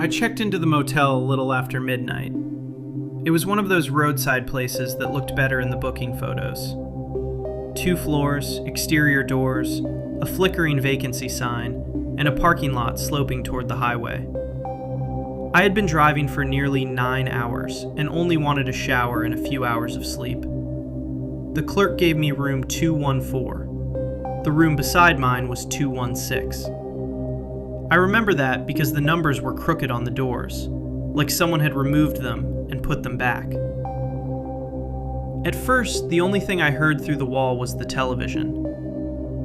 I checked into the motel a little after midnight. It was one of those roadside places that looked better in the booking photos. 2 floors, exterior doors, a flickering vacancy sign, and a parking lot sloping toward the highway. I had been driving for nearly 9 hours and only wanted a shower and a few hours of sleep. The clerk gave me room 214. The room beside mine was 216. I remember that because the numbers were crooked on the doors, like someone had removed them and put them back. At first, the only thing I heard through the wall was the television.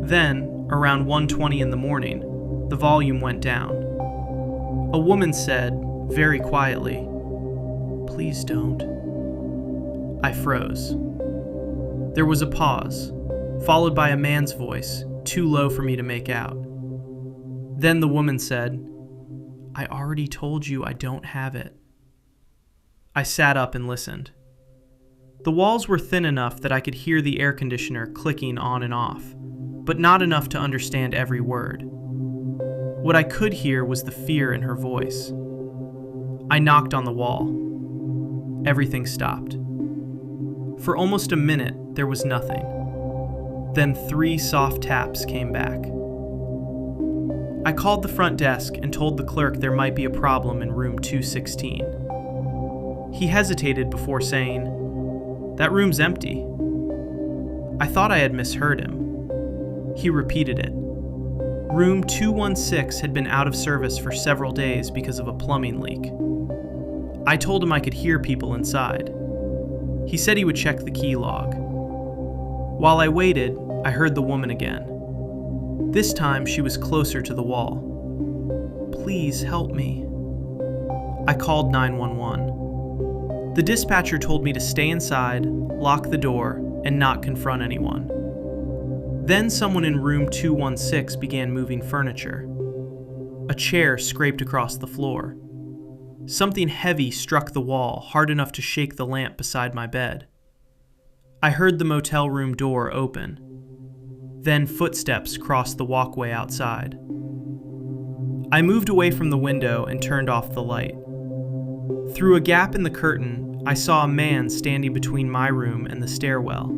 Then, around 1:20 in the morning, the volume went down. A woman said, very quietly, "Please don't." I froze. There was a pause, followed by a man's voice, too low for me to make out. Then the woman said, "I already told you I don't have it." I sat up and listened. The walls were thin enough that I could hear the air conditioner clicking on and off, but not enough to understand every word. What I could hear was the fear in her voice. I knocked on the wall. Everything stopped. For almost a minute, there was nothing. Then 3 soft taps came back. I called the front desk and told the clerk there might be a problem in room 216. He hesitated before saying, "That room's empty." I thought I had misheard him. He repeated it. Room 216 had been out of service for several days because of a plumbing leak. I told him I could hear people inside. He said he would check the key log. While I waited, I heard the woman again. This time she was closer to the wall. "Please help me." I called 911. The dispatcher told me to stay inside, lock the door, and not confront anyone. Then someone in room 216 began moving furniture. A chair scraped across the floor. Something heavy struck the wall hard enough to shake the lamp beside my bed. I heard the motel room door open. Then footsteps crossed the walkway outside. I moved away from the window and turned off the light. Through a gap in the curtain, I saw a man standing between my room and the stairwell.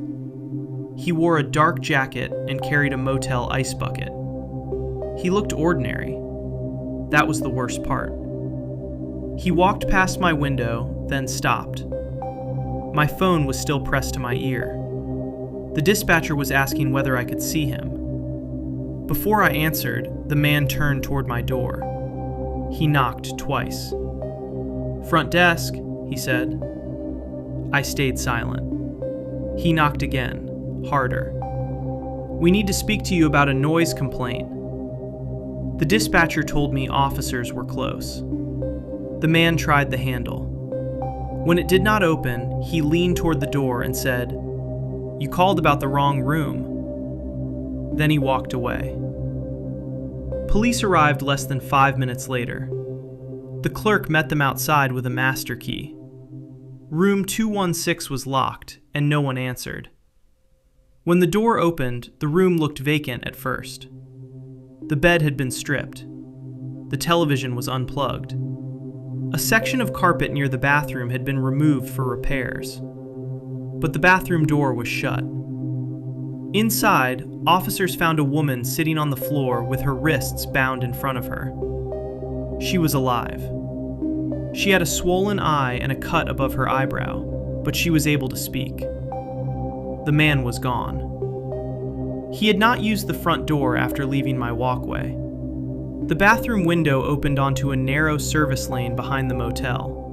He wore a dark jacket and carried a motel ice bucket. He looked ordinary. That was the worst part. He walked past my window, then stopped. My phone was still pressed to my ear. The dispatcher was asking whether I could see him. Before I answered, the man turned toward my door. He knocked twice. "Front desk," he said. I stayed silent. He knocked again, harder. "We need to speak to you about a noise complaint." The dispatcher told me officers were close. The man tried the handle. When it did not open, he leaned toward the door and said, "You called about the wrong room." Then he walked away. Police arrived less than 5 minutes later. The clerk met them outside with a master key. Room 216 was locked, and no one answered. When the door opened, the room looked vacant at first. The bed had been stripped. The television was unplugged. A section of carpet near the bathroom had been removed for repairs. But the bathroom door was shut. Inside, officers found a woman sitting on the floor with her wrists bound in front of her. She was alive. She had a swollen eye and a cut above her eyebrow, but she was able to speak. The man was gone. He had not used the front door after leaving my walkway. The bathroom window opened onto a narrow service lane behind the motel.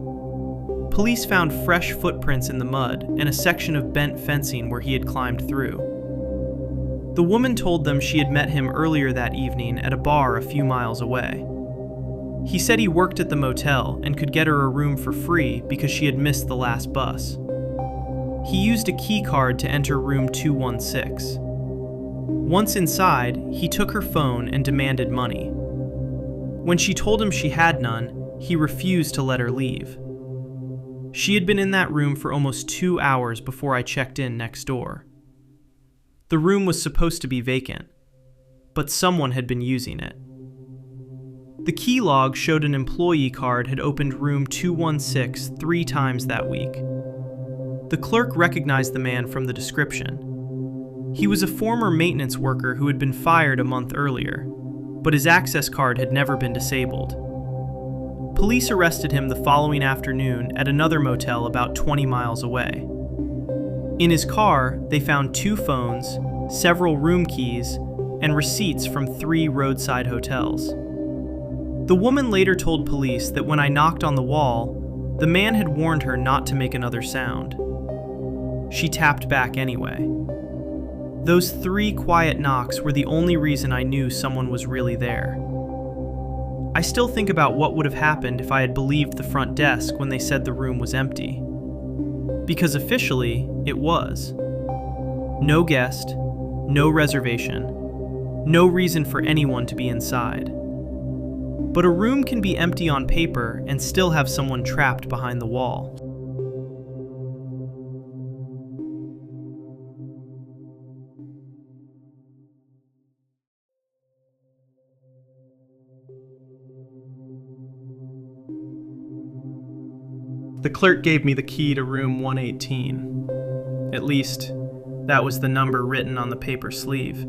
Police found fresh footprints in the mud and a section of bent fencing where he had climbed through. The woman told them she had met him earlier that evening at a bar a few miles away. He said he worked at the motel and could get her a room for free because she had missed the last bus. He used a key card to enter room 216. Once inside, he took her phone and demanded money. When she told him she had none, he refused to let her leave. She had been in that room for almost 2 hours before I checked in next door. The room was supposed to be vacant, but someone had been using it. The key log showed an employee card had opened room 216 3 times that week. The clerk recognized the man from the description. He was a former maintenance worker who had been fired a month earlier, but his access card had never been disabled. Police arrested him the following afternoon at another motel about 20 miles away. In his car, they found 2 phones, several room keys, and receipts from 3 roadside hotels. The woman later told police that when I knocked on the wall, the man had warned her not to make another sound. She tapped back anyway. Those 3 quiet knocks were the only reason I knew someone was really there. I still think about what would have happened if I had believed the front desk when they said the room was empty. Because officially, it was. No guest, no reservation, no reason for anyone to be inside. But a room can be empty on paper and still have someone trapped behind the wall. The clerk gave me the key to room 118. At least, that was the number written on the paper sleeve.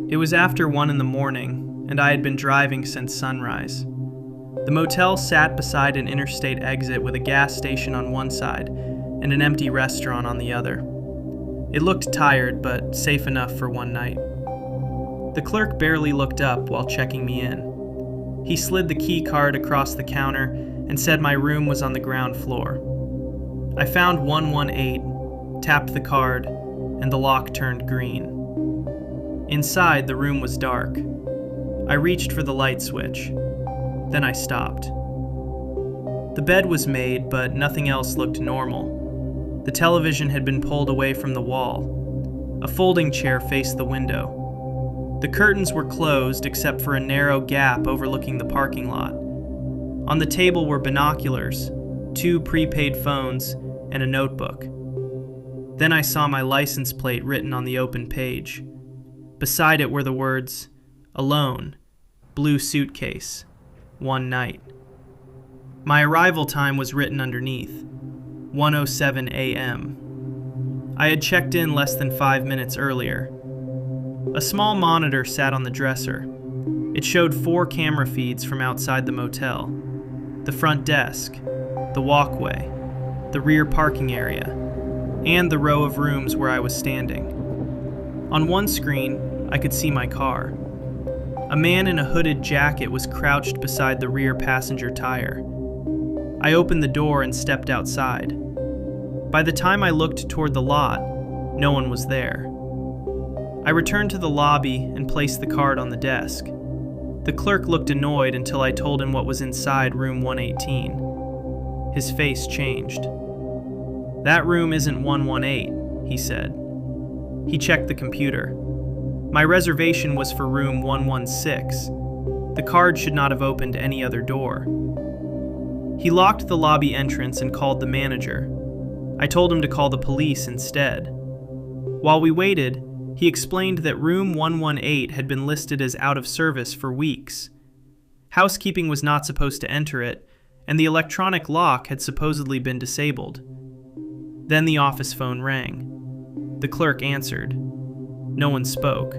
It was after 1 in the morning, and I had been driving since sunrise. The motel sat beside an interstate exit with a gas station on one side and an empty restaurant on the other. It looked tired, but safe enough for one night. The clerk barely looked up while checking me in. He slid the key card across the counter and said my room was on the ground floor. I found 118, tapped the card, and the lock turned green. Inside, the room was dark. I reached for the light switch. Then I stopped. The bed was made, but nothing else looked normal. The television had been pulled away from the wall. A folding chair faced the window. The curtains were closed except for a narrow gap overlooking the parking lot. On the table were binoculars, 2 prepaid phones, and a notebook. Then I saw my license plate written on the open page. Beside it were the words, "Alone, blue suitcase, one night." My arrival time was written underneath, 1:07 a.m. I had checked in less than 5 minutes earlier. A small monitor sat on the dresser. It showed 4 camera feeds from outside the motel. The front desk, the walkway, the rear parking area, and the row of rooms where I was standing. On one screen, I could see my car. A man in a hooded jacket was crouched beside the rear passenger tire. I opened the door and stepped outside. By the time I looked toward the lot, no one was there. I returned to the lobby and placed the card on the desk. The clerk looked annoyed until I told him what was inside room 118. His face changed. "That room isn't 118, he said. He checked the computer. My reservation was for room 116. The card should not have opened any other door. He locked the lobby entrance and called the manager. I told him to call the police instead. While we waited, he explained that room 118 had been listed as out of service for weeks. Housekeeping was not supposed to enter it, and the electronic lock had supposedly been disabled. Then the office phone rang. The clerk answered. No one spoke.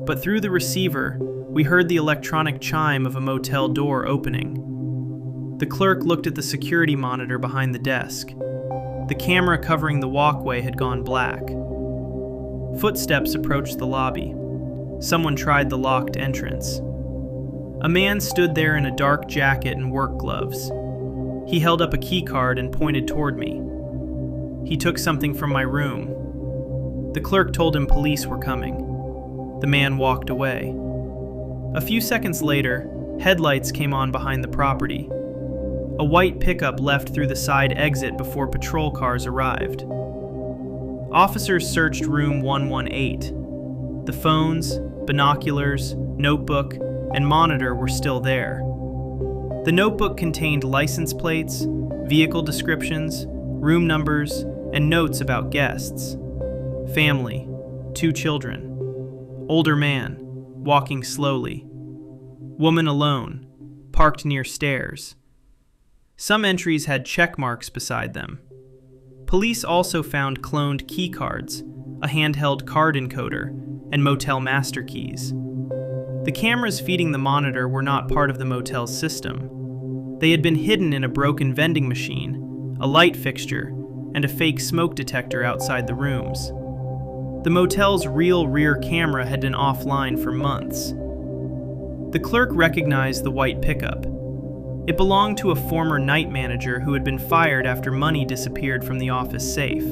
But through the receiver, we heard the electronic chime of a motel door opening. The clerk looked at the security monitor behind the desk. The camera covering the walkway had gone black. Footsteps approached the lobby. Someone tried the locked entrance. A man stood there in a dark jacket and work gloves. He held up a key card and pointed toward me. He took something from my room. The clerk told him police were coming. The man walked away. A few seconds later, headlights came on behind the property. A white pickup left through the side exit before patrol cars arrived. Officers searched room 118. The phones, binoculars, notebook, and monitor were still there. The notebook contained license plates, vehicle descriptions, room numbers, and notes about guests. Family, 2 children. Older man, walking slowly. Woman alone, parked near stairs. Some entries had check marks beside them. Police also found cloned key cards, a handheld card encoder, and motel master keys. The cameras feeding the monitor were not part of the motel's system. They had been hidden in a broken vending machine, a light fixture, and a fake smoke detector outside the rooms. The motel's real rear camera had been offline for months. The clerk recognized the white pickup. It belonged to a former night manager who had been fired after money disappeared from the office safe.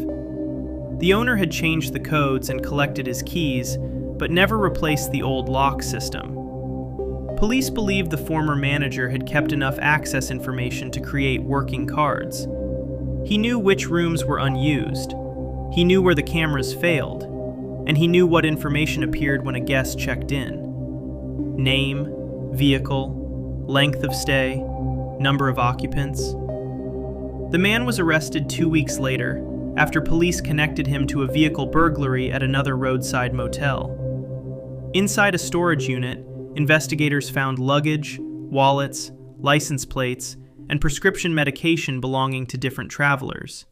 The owner had changed the codes and collected his keys, but never replaced the old lock system. Police believed the former manager had kept enough access information to create working cards. He knew which rooms were unused. He knew where the cameras failed, and he knew what information appeared when a guest checked in. Name, vehicle, length of stay, number of occupants. The man was arrested 2 weeks later after police connected him to a vehicle burglary at another roadside motel. Inside a storage unit, investigators found luggage, wallets, license plates, and prescription medication belonging to different travelers.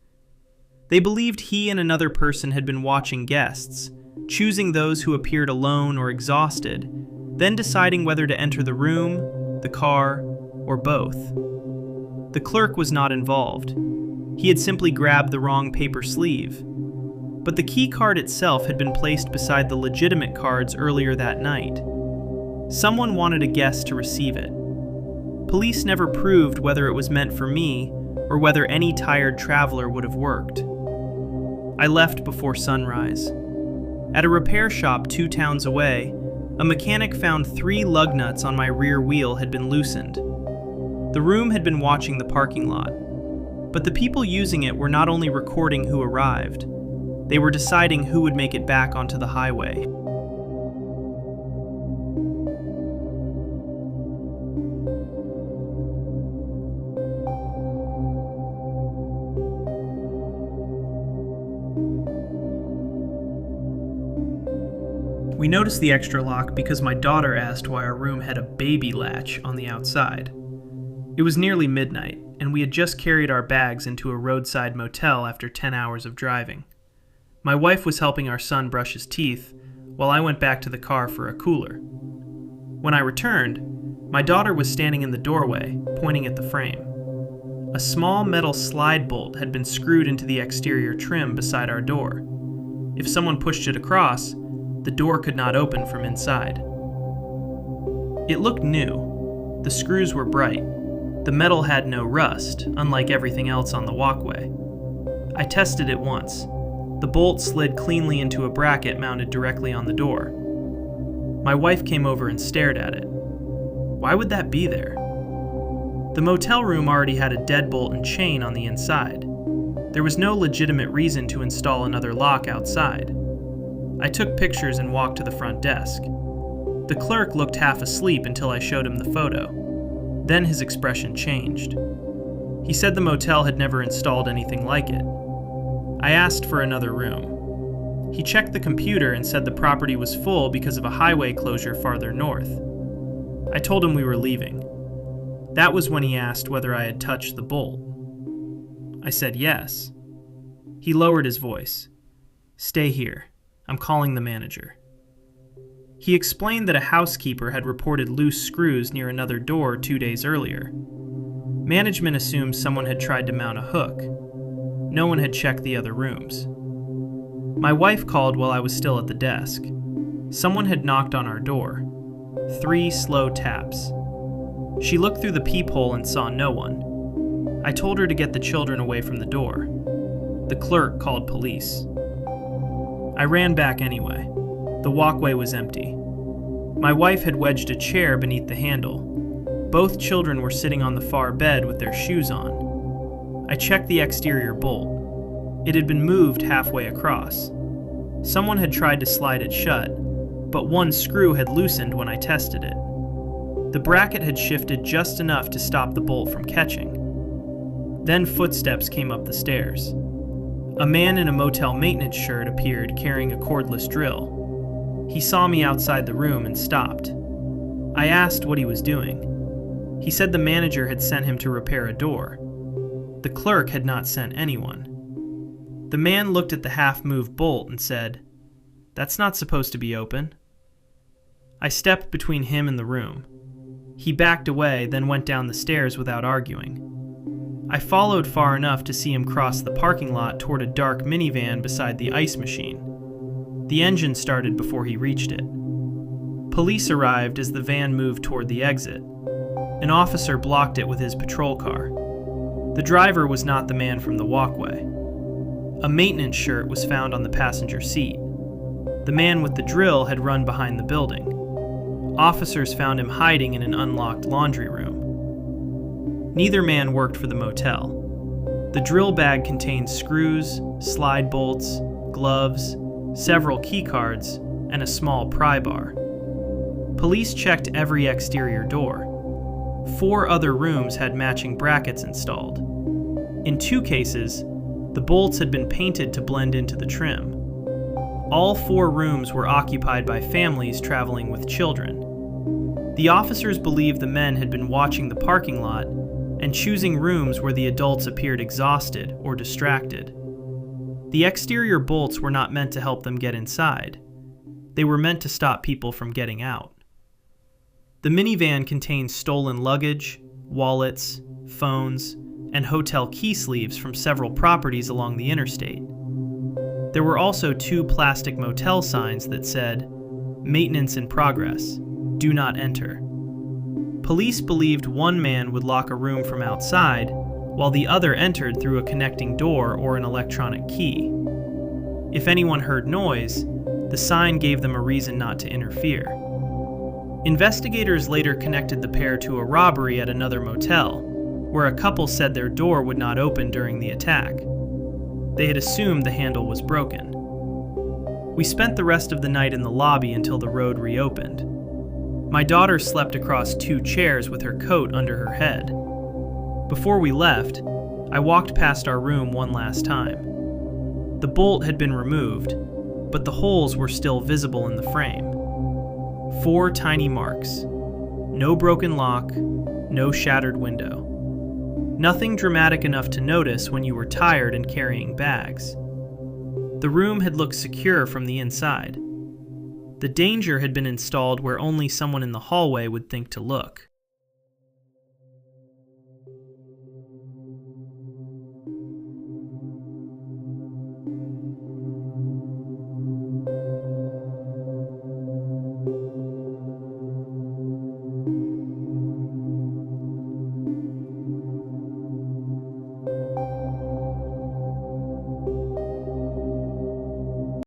They believed he and another person had been watching guests, choosing those who appeared alone or exhausted, then deciding whether to enter the room, the car, or both. The clerk was not involved. He had simply grabbed the wrong paper sleeve. But the key card itself had been placed beside the legitimate cards earlier that night. Someone wanted a guest to receive it. Police never proved whether it was meant for me or whether any tired traveler would have worked. I left before sunrise. At a repair shop 2 towns away, a mechanic found 3 lug nuts on my rear wheel had been loosened. The room had been watching the parking lot, but the people using it were not only recording who arrived, they were deciding who would make it back onto the highway. We noticed the extra lock because my daughter asked why our room had a baby latch on the outside. It was nearly midnight, and we had just carried our bags into a roadside motel after 10 hours of driving. My wife was helping our son brush his teeth, while I went back to the car for a cooler. When I returned, my daughter was standing in the doorway, pointing at the frame. A small metal slide bolt had been screwed into the exterior trim beside our door. If someone pushed it across, the door could not open from inside. It looked new. The screws were bright. The metal had no rust, unlike everything else on the walkway. I tested it once. The bolt slid cleanly into a bracket mounted directly on the door. My wife came over and stared at it. Why would that be there? The motel room already had a deadbolt and chain on the inside. There was no legitimate reason to install another lock outside. I took pictures and walked to the front desk. The clerk looked half asleep until I showed him the photo. Then his expression changed. He said the motel had never installed anything like it. I asked for another room. He checked the computer and said the property was full because of a highway closure farther north. I told him we were leaving. That was when he asked whether I had touched the bolt. I said yes. He lowered his voice. "Stay here. I'm calling the manager." He explained that a housekeeper had reported loose screws near another door 2 days earlier. Management assumed someone had tried to mount a hook. No one had checked the other rooms. My wife called while I was still at the desk. Someone had knocked on our door. 3 slow taps. She looked through the peephole and saw no one. I told her to get the children away from the door. The clerk called police. I ran back anyway. The walkway was empty. My wife had wedged a chair beneath the handle. Both children were sitting on the far bed with their shoes on. I checked the exterior bolt. It had been moved halfway across. Someone had tried to slide it shut, but one screw had loosened when I tested it. The bracket had shifted just enough to stop the bolt from catching. Then footsteps came up the stairs. A man in a motel maintenance shirt appeared carrying a cordless drill. He saw me outside the room and stopped. I asked what he was doing. He said the manager had sent him to repair a door. The clerk had not sent anyone. The man looked at the half-moved bolt and said, "That's not supposed to be open." I stepped between him and the room. He backed away, then went down the stairs without arguing. I followed far enough to see him cross the parking lot toward a dark minivan beside the ice machine. The engine started before he reached it. Police arrived as the van moved toward the exit. An officer blocked it with his patrol car. The driver was not the man from the walkway. A maintenance shirt was found on the passenger seat. The man with the drill had run behind the building. Officers found him hiding in an unlocked laundry room. Neither man worked for the motel. The drill bag contained screws, slide bolts, gloves, several key cards, and a small pry bar. Police checked every exterior door. 4 other rooms had matching brackets installed. In 2 cases, the bolts had been painted to blend into the trim. All 4 rooms were occupied by families traveling with children. The officers believed the men had been watching the parking lot and choosing rooms where the adults appeared exhausted or distracted. The exterior bolts were not meant to help them get inside. They were meant to stop people from getting out. The minivan contained stolen luggage, wallets, phones, and hotel key sleeves from several properties along the interstate. There were also 2 plastic motel signs that said, "Maintenance in progress. Do not enter." Police believed one man would lock a room from outside, while the other entered through a connecting door or an electronic key. If anyone heard noise, the sign gave them a reason not to interfere. Investigators later connected the pair to a robbery at another motel, where a couple said their door would not open during the attack. They had assumed the handle was broken. We spent the rest of the night in the lobby until the road reopened. My daughter slept across 2 chairs with her coat under her head. Before we left, I walked past our room one last time. The bolt had been removed, but the holes were still visible in the frame. 4 tiny marks. No broken lock, no shattered window. Nothing dramatic enough to notice when you were tired and carrying bags. The room had looked secure from the inside. The danger had been installed where only someone in the hallway would think to look.